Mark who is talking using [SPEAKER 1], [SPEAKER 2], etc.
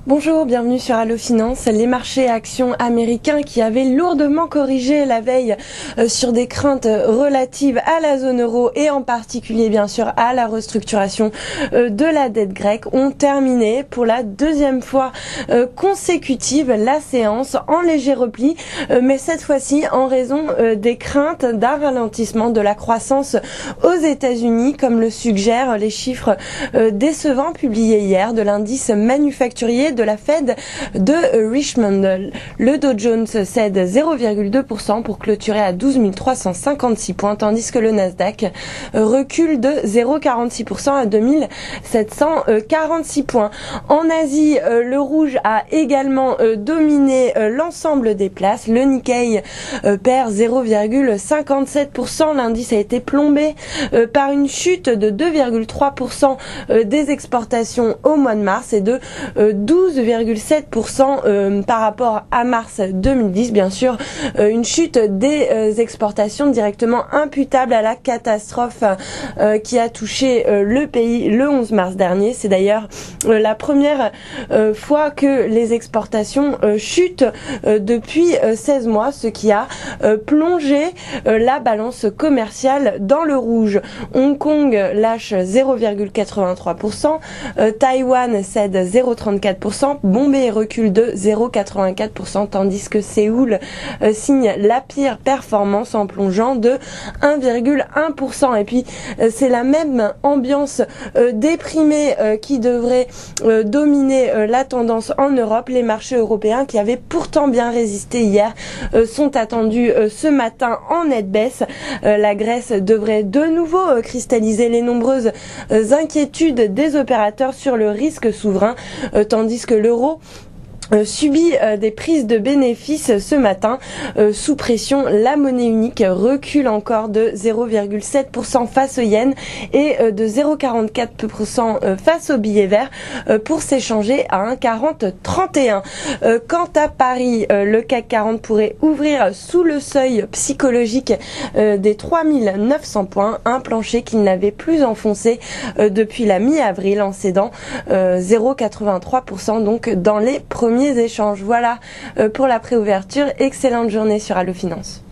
[SPEAKER 1] Bonjour, bienvenue sur Allo Finance. Les marchés actions américains qui avaient lourdement corrigé la veille sur des craintes relatives à la zone euro et en particulier bien sûr à la restructuration de la dette grecque ont terminé pour la deuxième fois consécutive la séance en léger repli, mais cette fois-ci en raison des craintes d'un ralentissement de la croissance aux États-Unis, comme le suggèrent les chiffres décevants publiés hier de l'indice manufacturier de la Fed de Richmond. Le Dow Jones cède 0,2% pour clôturer à 12 356 points, tandis que le Nasdaq recule de 0,46% à 2 746 points. En Asie, le rouge a également dominé l'ensemble des places. Le Nikkei perd 0,57%. L'indice a été plombé par une chute de 2,3% des exportations au mois de mars et de 12,7% par rapport à mars 2010. Bien sûr, une chute des exportations directement imputable à la catastrophe qui a touché le pays le 11 mars dernier. C'est d'ailleurs la première fois que les exportations chutent depuis 16 mois, ce qui a plongé la balance commerciale dans le rouge. Hong Kong lâche 0,83%, Taïwan cède 0,34%, Bombay recule de 0,84%, tandis que Séoul signe la pire performance en plongeant de 1,1%. Et puis c'est la même ambiance déprimée qui devrait dominer la tendance en Europe. Les marchés européens qui avaient pourtant bien résisté hier sont attendus ce matin en nette baisse. La Grèce devrait de nouveau cristalliser les nombreuses inquiétudes des opérateurs sur le risque souverain, tandis que l'euro subit des prises de bénéfices ce matin sous pression. La monnaie unique recule encore de 0,7% face au yen et de 0,44% face au billet vert pour s'échanger à 1,4031. Quant à Paris, le CAC 40 pourrait ouvrir sous le seuil psychologique des 3900 points, un plancher qu'il n'avait plus enfoncé depuis la mi-avril en cédant 0,83% donc dans les premiers échanges. Voilà pour la préouverture. Excellente journée sur Allo Finance.